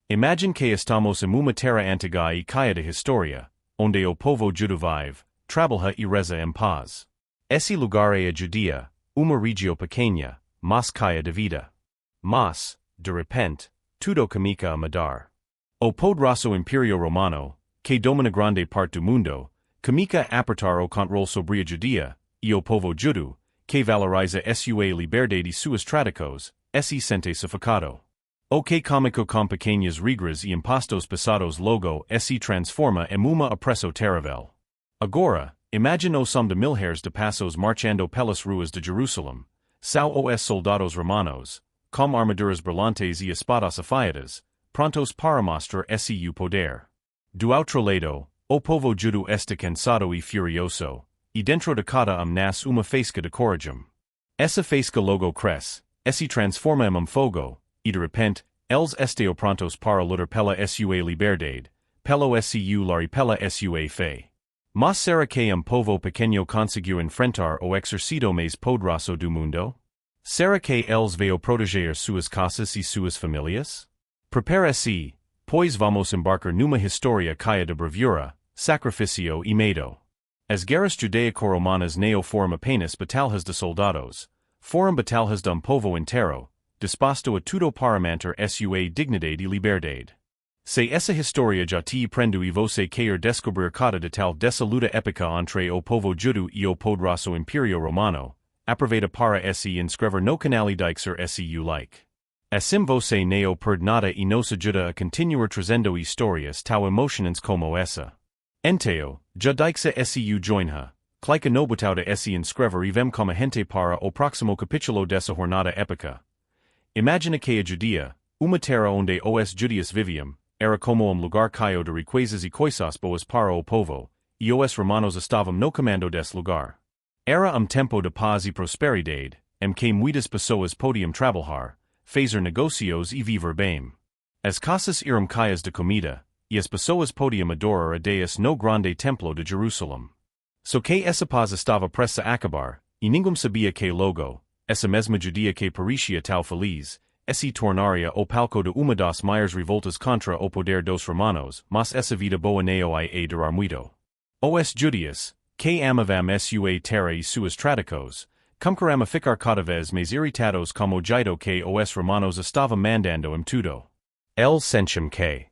Imagine que estamos en uma terra antiga e caia de historia, onde o povo judo vive, trabalha e reza em paz. Esse lugar é a Judea, uma região pequena, mas caia de vida. Mas, de repente, tudo comica a mudar. O poderoso Imperio Romano, que domina grande parte do mundo, comica a apertar o controle sobre a Judea, e o povo judo, que valoriza sua liberdade e suas tradições, se sente sufocado. O que comico com pequenas regras e impostos pesados logo se transforma em uma opressão terrível. Agora, imagine o som de milhares de passos marchando pelas ruas de Jerusalém, são os soldados romanos, com armaduras brilhantes e espadas afiadas, prontos para mostrar seu poder. Do outro lado, o povo judo está cansado e furioso, e dentro de cada nasce uma faísca de coragem. Essa faísca logo cresce, se transforma em fogo, e de repente, eles estão prontos para lutar pela sua liberdade, pelo seu lar e pela sua fé. Mas será que povo pequeno conseguiu enfrentar o exército mais poderoso do mundo? Será que eles vão proteger suas casas e suas famílias? Prepare-se, pois vamos embarcar numa história caia de bravura, sacrifício e medo. As guerras judaico-romanas não foram apenas batalhas de soldados, foram batalhas de povo inteiro, disposto a tudo para manter sua dignidade e liberdade. Se essa história já te prendo e você quer descobrir cada detalhe dessa luta épica entre o povo judo e o poderoso Imperio Romano, aproveita para se inscrever no canal e deixar seu like. Assim você não perde nada e nos ajuda a continuar trazendo histórias tão emocionantes como essa. Então, já deixa seu joinha, clica no botão de se inscrever e vem como gente para o próximo capítulo dessa jornada épica. Imagina que a Judea, uma terra onde os judeus viviam, era como lugar caio de riquezas e coisas boas para o povo, e os romanos estavam no comando desse lugar. Era tempo de paz e prosperidade, em que muitas pessoas podiam trabalhar, fazer negócios e viver bem. As casas eram cheias de comida, e as pessoas podiam adorar a Deus no grande templo de Jerusalém. So que essa paz estava prestes a acabar, e ninguém sabia que logo, essa mesma Judea que parecia tão feliz, se tornaria o palco de uma das maiores revoltas contra o poder dos romanos, mas essa vida boa não ia durar muito. Os judeus, que amavam sua terra e suas tradições, começaram a ficar cada vez mais irritados com o jeito que os romanos estavam mandando em tudo. Eles sentiam que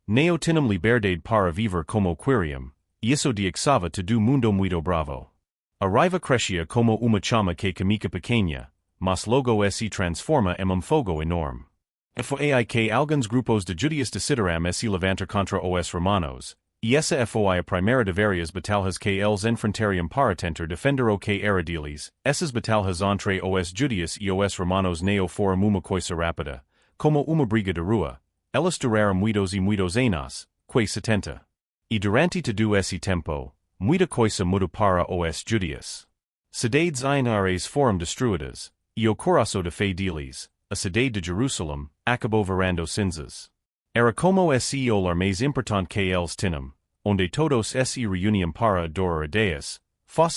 não tinham liberdade para viver como queriam, e isso deixava todo mundo muito bravo. A raiva crescia como uma chama que comica pequena, mas logo se transforma em fogo enorme. Foi aí que alguns grupos de judeus decidiram se levantar contra os romanos, e essa foi a primeira de várias batalhas que eles enfrentariam para tentar defender o que era deles. Essas batalhas entre os judeus e os romanos não foram uma coisa rápida, como uma briga de rua. Elas duraram muitos e muitos anos, quase 70. E durante todo esse tempo, muita coisa mudou para os judeus. Cidades inares foram destruídas, e o coração de fé deles, a cidade de Jerusalém, acabou virando cinzas. Era como esse o lar mais importante que eles tinham, onde todos se reuniam para adorar a Deus,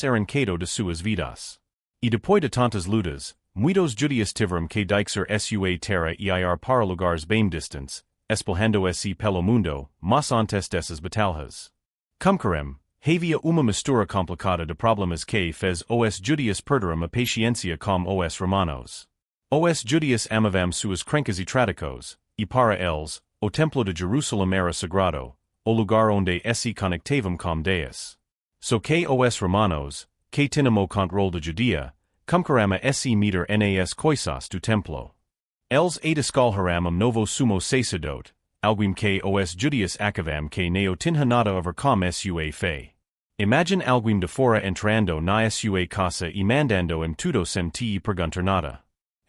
eram quedo de suas vidas. E depois de tantas lutas, muitos judeus tiveram que deixar sua terra e ir para lugares bem distantes, espalhando-se pelo mundo, mas antes dessas batalhas. Como havia uma mistura complicada de problemas que fez os judeus perderam a paciência com os romanos. Os judeus amavam suas crenças e tradições, e para eles, o templo de Jerusalém era sagrado, o lugar onde se conectavam com Deus. So que os romanos, que tinham o controle de Judea, começaram a se meter nas coisas do templo. Eles escolheram novo sumo sacerdote, alguém que os judeus acavam que não tinha nada a ver com sua fé. Imagine alguém de fora entrando na sua casa e mandando tudo sem te perguntar nada.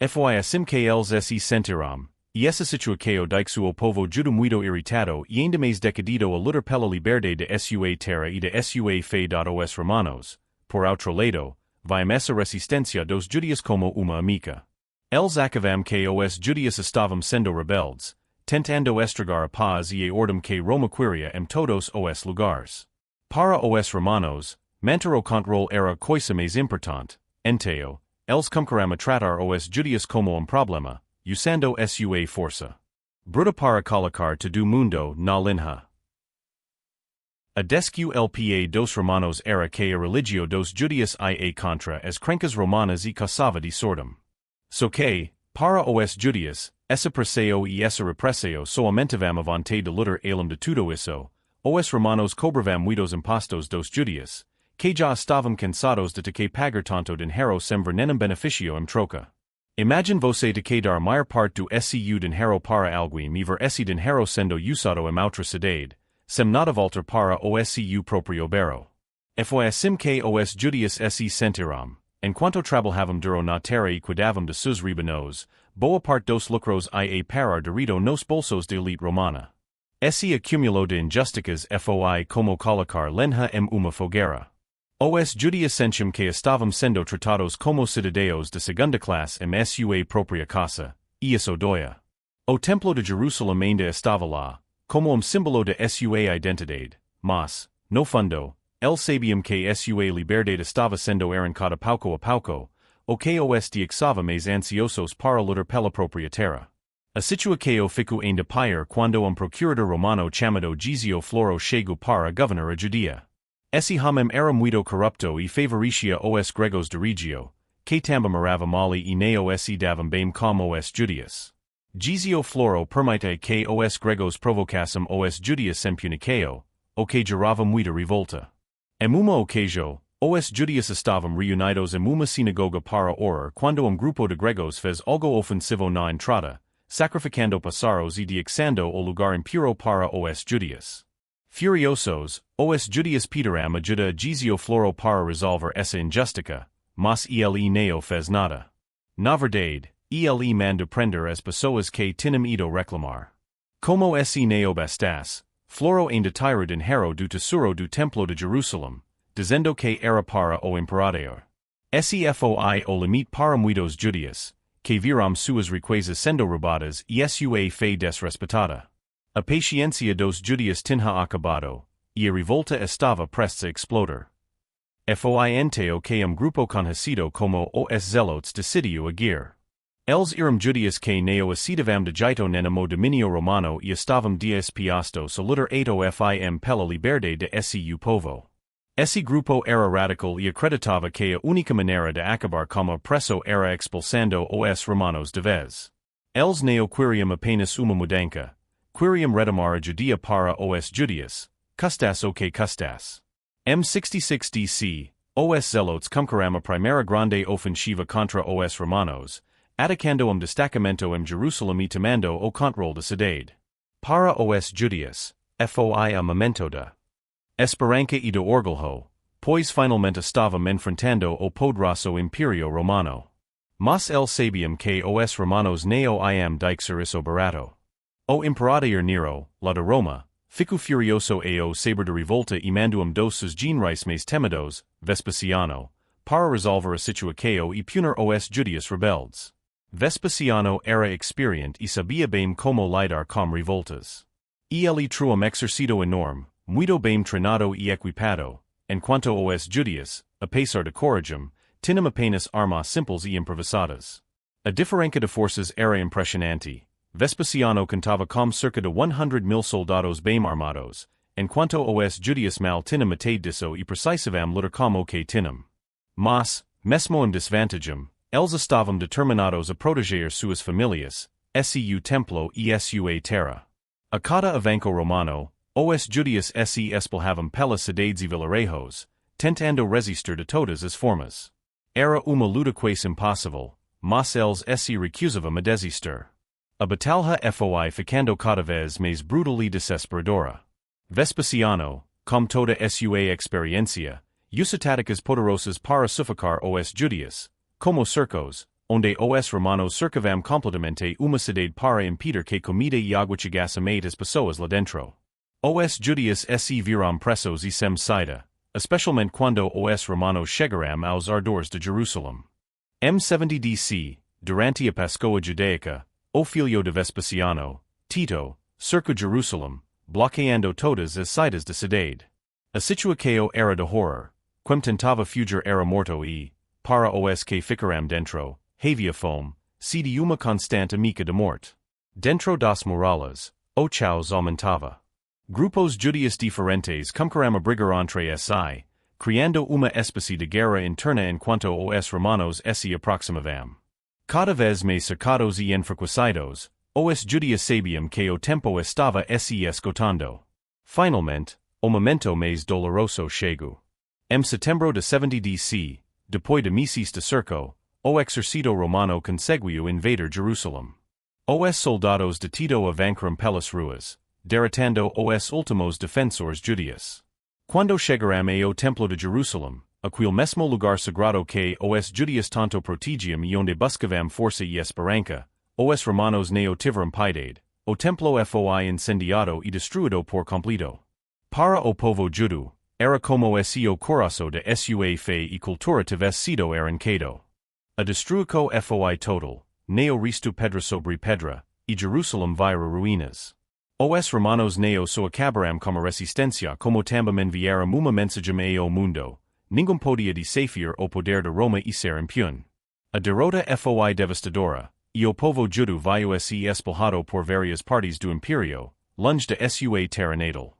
Foi assim que eles se sentiram, e essa situação deixou o povo judo muito irritado e ainda mais decidido a lutar pela liberdade de sua terra e de sua fé dos romanos. Por outro lado, vimos essa resistência dos judeus como uma amiga. Eles acavam que os judeus estavam sendo rebeldes, tentando estragar a paz e a ordem que Roma queria em todos os lugares. Para os romanos, manter o controle era a coisa mais importante, então, eles começaram a tratar os judeus como problema, usando sua força. Bruta para colocar todo mundo na linha. Adescu lpa dos Romanos era que a religio dos Judias ia contra as crenkas romanas e caçava de sordum. So que, para os Judias, essa preseo e essa represseo soamentavam a vontade de lutar elam de tudo isso, os Romanos cobravam muitos impostos dos Judias, que já estavam cansados de que pagar tanto dinheiro sem ver nenhum beneficio em troca. Imagine você de que dar maior parte do seu dinheiro para alguém e ver esse dinheiro sendo usado em outra cidade, sem nada voltar para o seu próprio bero. Foi assim que os Judias se sentiram, enquanto trabalhavam duro na terra e cuidavam de seus rebanos, boa parte dos lucros ia parar direito nos bolsos de elite romana. Esse acumulo de injusticas foi como colocar lenha em uma fogueira. Os Judias sentiam que estavam sendo tratados como cidadãos de segunda classe em sua própria casa, e isso doía. O templo de Jerusalém ainda estava lá, como símbolo de sua identidade, mas, no fundo, el sabiam que sua liberdade estava sendo arrancada pouco a pouco, o que os deixava mais ansiosos para lutar pela própria terra. A situação ficou ainda pior quando procurador romano chamado Gizio Floro chegou para governar a Judea. Esse homem era muito corrupto e favoricia os gregos de regio, que também morava mali e neo se davam bem como os Judias. Gizio Floro permitia que os gregos provocassem os Judias sem punição, o que gerava muita revolta. Em uma ocasião, os Judias estavam reunidos em uma sinagoga para orar quando grupo de gregos fez algo ofensivo na entrada, sacrificando passaros e deixando o lugar impuro para os Judias. Furiosos, os Judias pediram ajuda a Gizio Floro para resolver essa injustiça, mas ele não fez nada. Na verdade, ele mandou prender as pessoas que tinham ido reclamar. Como esse não bastasse, Floro ainda tirou dinheiro do tesouro do templo de Jerusalém, dizendo que era para o imperador. Esse foi o limite para muitos Judias, que viram suas riquezas sendo roubadas e sua fé desrespeitada. A paciência dos Judias tinha acabado, e a revolta estava prestes a explodir. Foi então que grupo conhecido como os Zelotes decidiu agir. Eles eram Judias que não aceitavam de jeito nenhum dominio romano e estavam dispostos a lutar ato fim pela liberdade de seu povo. Esse grupo era radical e acreditava que a única maneira de acabar com o preso era expulsando os romanos de vez. Eles não queriam apenas uma mudança, queriam retomar a Judea para os Judias, custas o que custas. M66 DC, os Zelotes conquistaram a primeira grande ofensiva contra os romanos, atacando destacamento em Jerusalém e tomando o controle da cidade. Para os Judias, foi a momento da esperança e do orgulho, pois finalmente estavam enfrentando o poderoso Imperio Romano. Mas eles sabiam que os romanos não iam deixar isso barato. O imperador Nero, lá de Roma, ficou furioso ao saber de revolta e mandou dos seus generais mais temidos, Vespasiano, para resolver a situação e punir os Judias rebeldes. Vespasiano era experiente e sabia bem como lidar com revoltas. Ele tinha exercício enorme, muito bem treinado e equipado, enquanto os Judias, apesar de coragem, tinham apenas armas simples e improvisadas. A diferença de forças era impressionante. Vespasiano contava com cerca de 100,000 soldados bem armados, enquanto os Judias mal tinham metade disso e precisavam lutar como o que tinham. Mas, mesmo em desvantagem, eles estavam determinados a proteger suas famílias, seu templo e sua terra. A cada avanço romano, os Judias se espalhavam pelas cidades e vilarejos, tentando resistir de todas as formas. Era uma luta quase impossível, mas eles se recusavam a desistir. A batalha foi ficando cada vez mais brutal e desesperadora. Vespasiano, com toda sua experiência, usou táticas poderosas para sufocar os Judias, como cercos, onde os romanos cercavam completamente uma cidade para impedir que comida e água chegassem a as pessoas lá dentro. Os Judias se viram presos e sem saída, especialmente quando os romanos chegaram aos arredores de Jerusalém. M70 DC, durante a Páscoa judaica, o filho de Vespasiano, Tito, cercou Jerusalém, bloqueando todas as saídas da cidade. A situação era de horror, quem tentava fugir era morto e, para os que ficaram dentro, havia fome, se de uma constante amiga de morte. Dentro das murallas, o chaos aumentava. Grupos judíos diferentes comenzaram a brigar entre si, criando uma especie de guerra interna en cuanto os romanos se aproximavam. Cada vez mais cercados e enfraquecidos, os judíos sabiam que o tempo estava se esgotando. Finalmente, o momento mais doloroso chegou. Em setembro de 70 DC, depois de meses de cerco, o exército romano conseguiu invadir Jerusalém. Os soldados detidos avancaram pelas ruas, derrotando os últimos defensores judíos. Quando chegaram ao templo de Jerusalém, aquele mesmo lugar sagrado que os judíos tanto protegiam e onde buscavam força e esperança, os romanos não tiveram piedade, o templo foi incendiado e destruído por completo. Para o povo judeu, era como se o coração de sua fé e cultura tivesse sido arrancado. A destruição foi total, não resto pedra sobre pedra, e Jerusalém vira ruínas. Os romanos não só acabaram como resistência como também enviaram uma mensagem ao mundo, ninguém podia desafiar o poder de Roma e ser impune. A derrota foi devastadora, e o povo judeu viu se espalhado por várias partes do império, longe de sua terra natal.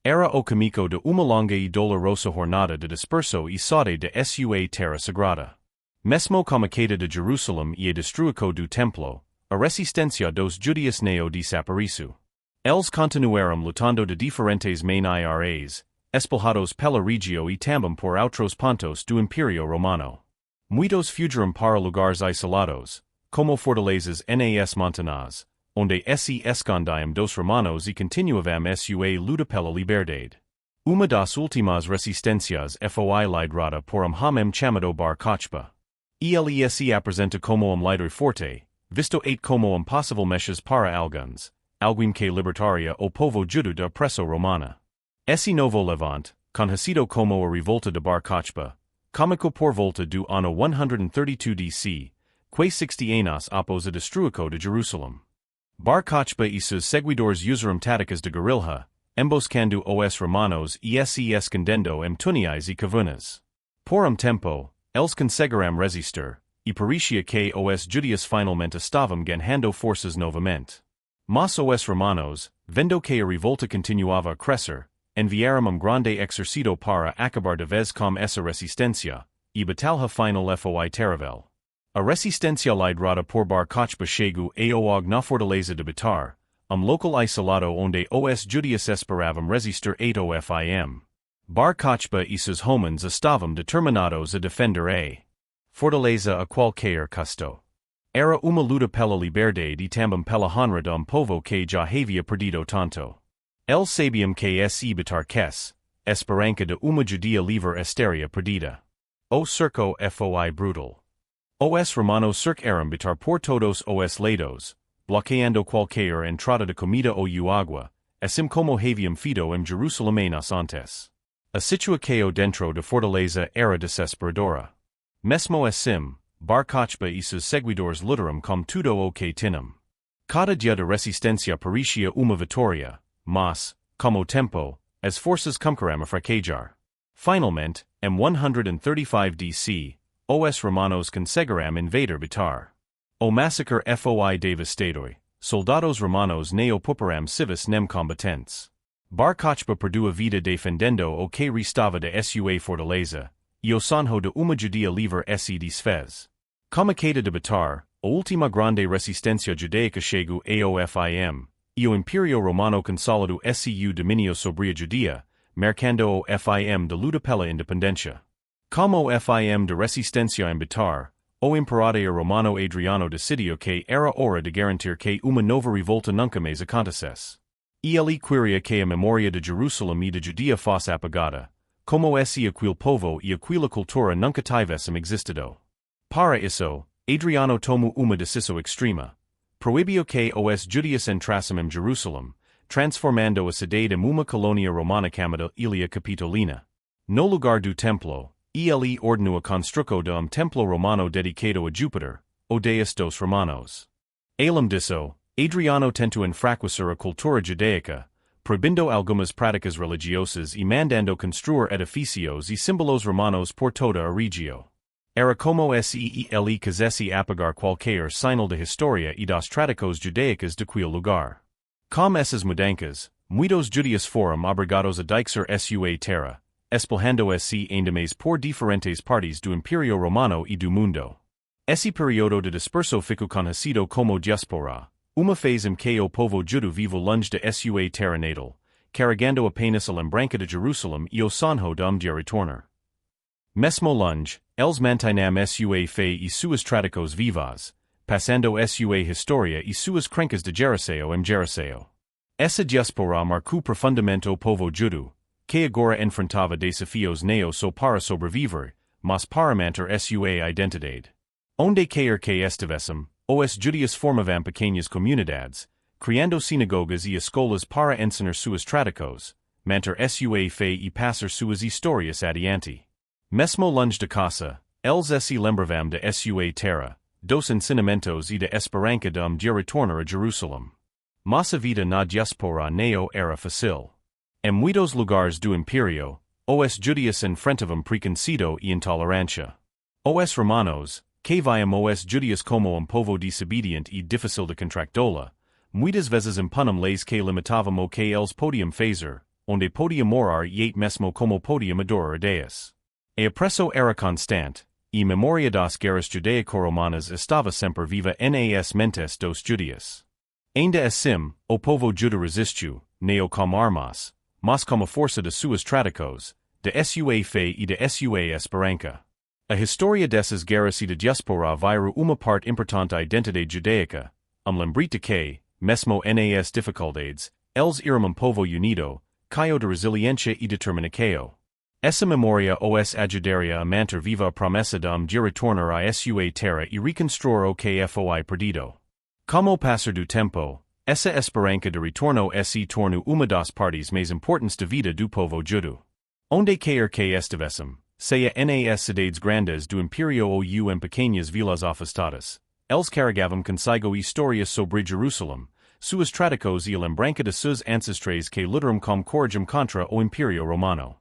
Era o caminho de uma longa e dolorosa jornada de disperso e saúde de sua terra sagrada. Mesmo como a queda de Jerusalém e a destruição do templo, a resistência dos judíos não desapareceu. Eles continuaram lutando de diferentes maneiras, espalhados pela região e também por outros pontos do Império Romano. Muitos fugiram para lugares isolados, como fortalezas nas montanhas, onde se escondiam dos romanos e continuavam sua luta pela liberdade. Uma das últimas resistências foi liderada por homem chamado Bar Kokhba. Ele se apresenta como líder forte, visto como possível mexas para alguns que libertaria o povo judeu da opressão romana. Esse novo levante, conhecido como a revolta de Bar Kokhba, começou por volta do ano 132 DC, que 60 anos após a destruição de Jerusalém. Bar Kokhba e seus seguidores usaram táticas de guerrilha, emboscando os romanos e se escondendo em túneis e cavernas. Por tempo, eles conseguiram resistir, e parecia que os judíos finalmente estavam ganhando forças novamente. Mas os romanos, vendo que a revolta continuava a crescer, enviaram grande exército para acabar de vez com essa resistência, e batalha final foi terrível. A resistência liderada por Bar Kokhba chegou ao na fortaleza de Betar, local isolado onde os judíos esperavam resistir ao fim. Bar Kokhba e seus homens estavam determinados a defender a fortaleza a qualquer custo. Era uma luta pela liberdade e também pela honra de povo que já havia perdido tanto. Eles sabiam que se Betar quis, esperança de uma Judea livre estaria perdida. O cerco foi brutal. Os romanos cercaram Betar por todos os lados, bloqueando qualquer entrada de comida ou água, assim como haviam feito em Jerusalém anos antes. A situação dentro da fortaleza era desesperadora. Mesmo assim, Bar Kokhba e seus seguidores lutaram com tudo o que tinham. Cada dia de resistência parecia uma vitória, mas, como tempo, as forças começaram a fraquejar. Finalmente, em 135 DC, os romanos conseguiram invadir Betar. O massacre foi devastador, soldados romanos não pouparam civis nem combatentes. Bar Kokhba perdeu a vida defendendo o que restava de sua fortaleza, e o sonho de uma Judea livre se desfez. Como a queda de Betar, a última grande resistência judaica chegou ao fim, e o Império Romano consolidou seu domínio sobre a Judea, marcando o fim da luta pela independência. Como o fim de resistência em Betar, o Imperador Romano Adriano decidiu que era hora de garantir que uma nova revolta nunca mais acontecesse. Ele queria que a memória de Jerusalém e de Judea fosse apagada, como se aquele povo e aquela cultura nunca tivessem existido. Para isso, Adriano tomou uma decisão extrema. Proibiu que os judeus entrassem em Jerusalém, transformando a cidade em uma colônia romana chamada Ilha Capitolina. No lugar do templo, ele ordenou a construção de templo romano dedicado a Júpiter, o deus dos romanos. Além disso, Adriano tentou enfraquecer a cultura judaica, proibindo algumas práticas religiosas e mandando construir edifícios e símbolos romanos por toda a região. era como seele casesi apagar qualquer sinal de historia y dos tradicos judaicas de quel lugar. Com esses mudanças, muitos judeus foram obrigados a deixar sua terra, espalhando se ainda por diferentes partes do Imperio Romano e do mundo. Esse período de disperso ficou conhecido como diaspora, uma fase em que o povo judeu vivo longe de sua terra natal, carregando apenas a lembrança de Jerusalém e o sonho de retornar. Mesmo longe, eles mantinham sua fé e suas tradições vivas, passando sua história e suas crenças de geração em geração. Essa diaspora marcou profundamente o povo judeu, que agora enfrentava desafios neos para sobreviver, mas para manter sua identidade. Onde quer que estivessem, os judeus formavam pequenas comunidades, criando sinagogas e escolas para ensinar suas tradições, manter sua fé e passar suas histórias adiante. Mesmo longe de casa, eles se lembravam de sua terra, dos ensinamentos e da esperança de retornar a Jerusalém. Mas a vida na diaspora não era fácil. Em muitos lugares do Imperio, os judeus enfrentavam preconceito e intolerância. Os romanos, que viam os judeus como povo desobediente e difícil de contractar, muitas vezes impunham leis que limitavam o que eles podiam fazer, onde podiam morar e mesmo como podiam adorar a Deus. A opressão era constante, e memória das guerras judaico-romanas estava sempre viva nas mentes dos judeus. Ainda assim, o povo judeu resistiu, não com armas, mas com a força de suas tradições, de sua fé e de sua esperança. A história dessas guerras e de diaspora virou uma parte importante da identidade judaica, lembrete que, mesmo nas dificuldades, eles eram povo unido, cheio de resiliência e determinação. Essa memória os ajudaria a manter viva a promessa de retornar a sua terra e reconstruir o que foi perdido. Com o passar do tempo, essa esperança de retorno se tornou uma das partes mais importantes da vida do povo judeu. Onde quer que estivessem, seja nas cidades grandes do Imperio ou em pequenas vilas afastadas, eles carregavam consigo histórias sobre Jerusalém, suas tradições e a lembrança de seus ancestrais que lutaram com coragem contra o Imperio Romano.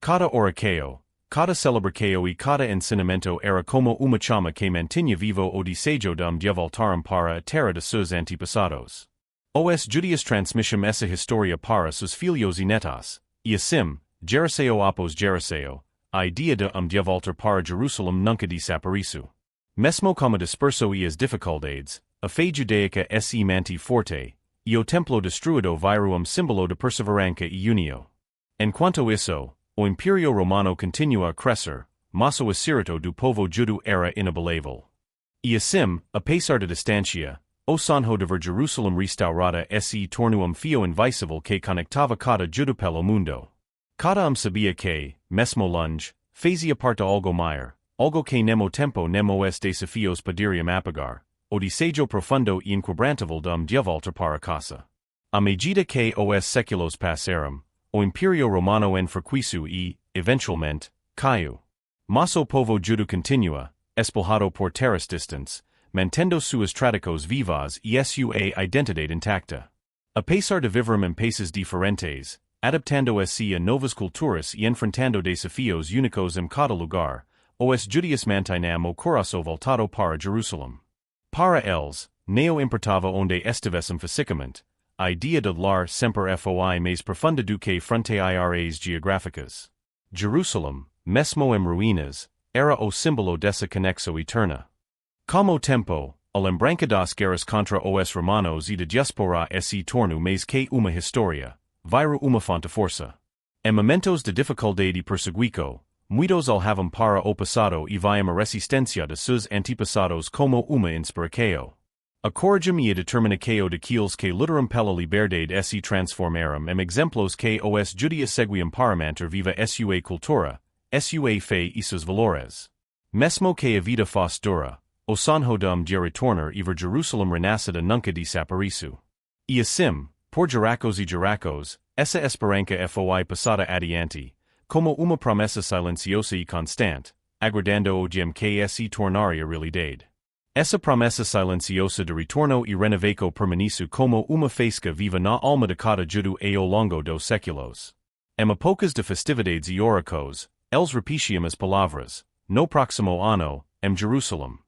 Cada oração, cada celebração e cada ensinamento era como uma chama que mantinha vivo o desejo de voltarem para a terra de seus antepassados. Os judeus transmitiam essa história para seus filhos e netos, e assim, geração após geração, a ideia de voltar para Jerusalém nunca desapareceu. Mesmo como disperso e as dificuldades, a fé judaica se manteve forte, e o templo destruído virou símbolo de perseverança e união. Enquanto isso, o Imperio Romano continua a crescer, mas o espírito do povo judeu era inabalável. E assim, apesar da distância, o sonho de ver Jerusalém restaurada se tornou fio invisível que conectava cada judeu pelo mundo. Cada sabia que, mesmo longe, fazia parte algo maior, algo que nemo tempo nemo os desafios poderiam apagar, o desejo profundo e inquebrantável de voltar para casa. À medida que os séculos passaram, o Imperio Romano enfraqueceu e, eventualmente, caiu. Mas o povo judeu continua, espalhado por terras distantes, mantendo suas tradições vivas e sua identidade intacta. Apesar de viver em países diferentes, adaptando-se a novas culturas e enfrentando desafios únicos em cada lugar, os judeus mantinham o coração voltado para Jerusalém. Para eles, não importava onde estivessem fisicamente, a ideia de lar sempre foi mais profunda do que fronteiras geográficas. Jerusalém, mesmo em ruínas, era o símbolo dessa conexão eterna. Como tempo, a lembrança das guerras contra os romanos e da diaspora se tornou mais que uma história, virou uma fonte de força. Em momentos de dificuldade e perseguição, muitos olhavam para o passado e viam a resistência de seus antepassados como uma inspiração. A coragem e a determinação daqueles que lutaram pela liberdade se transformaram em exemplos que os judeus seguiam para manter viva sua cultura, sua fé e seus valores. Mesmo que a vida fosse dura, o sonho de retornar e ver Jerusalém renascida nunca desapareceu. E assim, por gerações e gerações, essa esperança foi passada adiante, como uma promessa silenciosa e constante, aguardando o dia que se tornaria realidade. Essa promessa silenciosa de retorno e renovação permaneceu como uma faísca viva na alma de cada judeu ao longo dos séculos. Em épocas de festividades e orações, eles repetiam as palavras: no próximo ano, Jerusalem.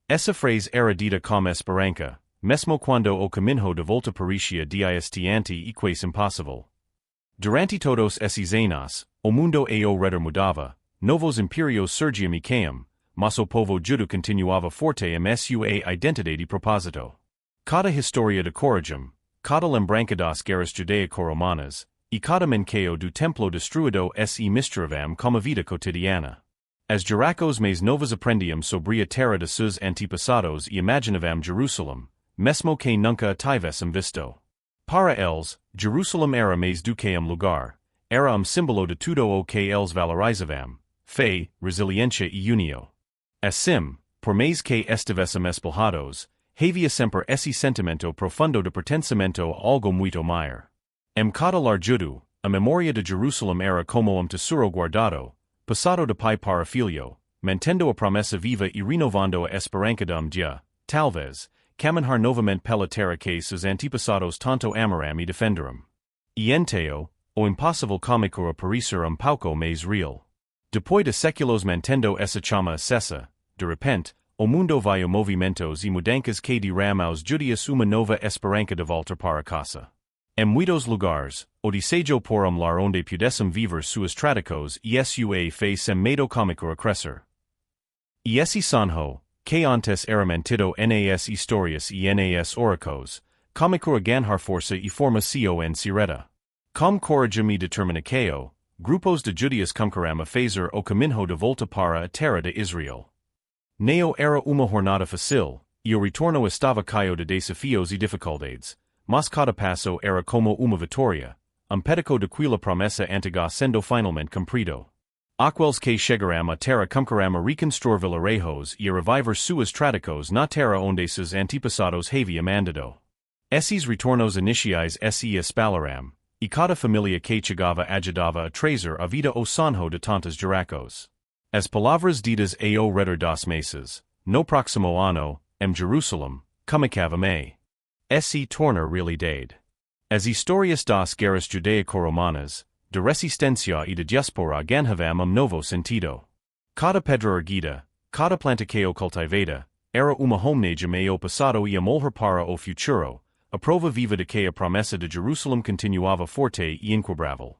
Essa phrase era dita com esperança, mesmo quando o caminho de volta parecia distante e quase impossível. Durante todos esses anos, o mundo ao redor mudava, novos impérios surgiam e caíam, mas o povo judeu continuava forte em sua identidade e propósito. Cada história de coragem, cada lembrança das guerras judaico-romanas, e cada menqueo do templo destruído se misturavam com a vida cotidiana. As juracos mais novos aprendiam sobre a terra de seus antepassados e imaginavam Jerusalem, mesmo que nunca a tivessem visto. Para eles, Jerusalem era mais do que lugar, era símbolo de tudo o que eles valorizavam, fé, resiliência e unio. Assim, por mais que estivessem espalhados, havia sempre esse sentimento profundo de pertencimento a algo muito maior. Cada lar judeu, a memória de Jerusalem era como tesouro guardado, passado de pai para filho, mantendo a promessa viva e renovando a esperança de dia, talvez, caminhar novamente pela terra que seus antepassados tanto amaram e defenderam. E então, o impossível começou a parecer pouco mais real. Depois de séculos mantendo essa chama acesa, de repente, o mundo vai a movimentos e mudanças que dirão aos judeus uma nova esperança de volta para casa. Em muitos lugares, o desejo por lar onde pudessem viver suas tradições e sua fé sem medo começou a crescer. E esse sonho, que antes era mantido nas histórias e nas oracos, começou a ganhar força e formação en sireta. Com coragem e determinação, grupos de judeus começaram a fazer o caminho de volta para a terra de Israel. Não era uma jornada fácil, e o retorno estava cheio de desafios e dificuldades, mas cada passo era como uma vitória, pedaço daquela promessa antiga sendo finalmente cumprido. Aqueles que chegaram à terra começaram a reconstruir vilarejos e a reviver suas tradições na terra onde seus antepassados haviam andado. Esses retornos iniciais se espalharam, e cada família que chegava ajudava a trazer a vida ao sonho de tantos juracos. As palavras ditas ao redor das mesas, no próximo ano, em Jerusalem, começavam a se tornar realidade. As histórias das guerras judaico-romanas, de resistência e de diáspora ganhavam novo sentido. Cada pedra erguida, cada planta que o cultivada, era uma homenagem ao passado e molhar para o futuro, a prova viva de que a promessa de Jerusalem continuava forte e inquebrável.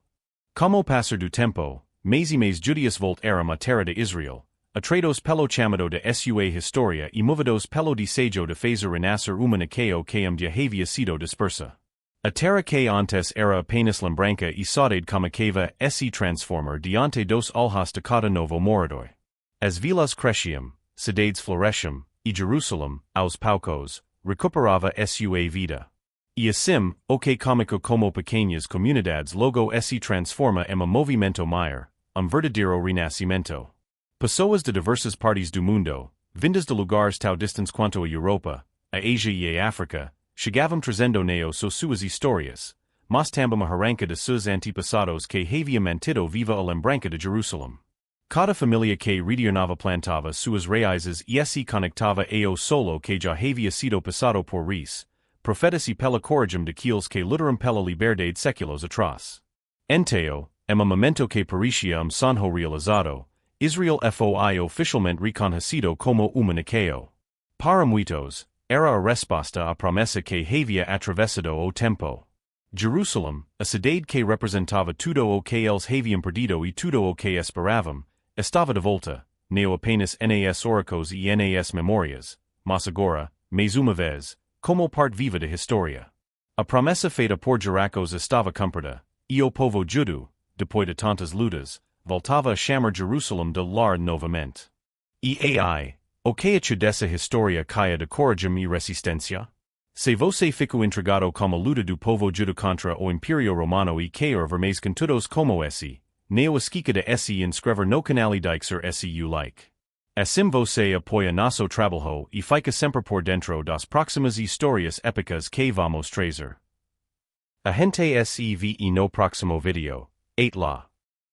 Com o passar do tempo, mais e mais judeus voltaram à terra de Israel, atraídos pelo chamado de sua história e movidos pelo desejo de fazer renascer uma nação que dia havia sido dispersa. A terra que antes era apenas lembrança e saudade começava a se transformar diante dos olhos de cada novo morador. As vilas cresciam, cidades floresciam, e Jerusalem, aos poucos, recuperava a sua vida. E assim, o que começou como pequenas comunidades logo se transforma em movimento maior, verdadeiro renascimento. Pessoas de diversas partes do mundo, vindas de lugares tão distantes quanto a Europa, a Ásia e a África, chegavam trazendo suas histórias, mas também a arranca de seus antepassados que haviam mantido viva a lembrança de Jerusalem. Cada família que retornava plantava suas raízes e se conectava ao solo que já havia sido passado por reis, profeta-se pela coragem daqueles que lutaram pela liberdade séculos atrás. Então, em momento que parecia sonho realizado, Israel foi oficialmente reconhecido como uma nação. Para muitos, era a resposta à promessa que havia atravessado o tempo. Jerusalem, a cidade que representava tudo o que eles haviam perdido e tudo o que esperavam, estava de volta, não apenas nas oracos e nas memórias, mas agora, mais uma vez, como parte viva da história. A promessa feita por juracos estava cumprida, e o povo judeu, depois de tantas lutas, voltava a chamar Jerusalem de lar novamente. E o que é dessa história caia de coragem e resistência? Se você ficou intrigado com a luta do povo judeu contra o Império Romano e quer ver mais conteúdos como esse, não esqueça de se inscrever no canal e deixar seu like. Assim você apoia nosso trabalho e fica sempre por dentro das próximas histórias épicas que vamos trazer. A gente se ve no próximo vídeo. 8 lá.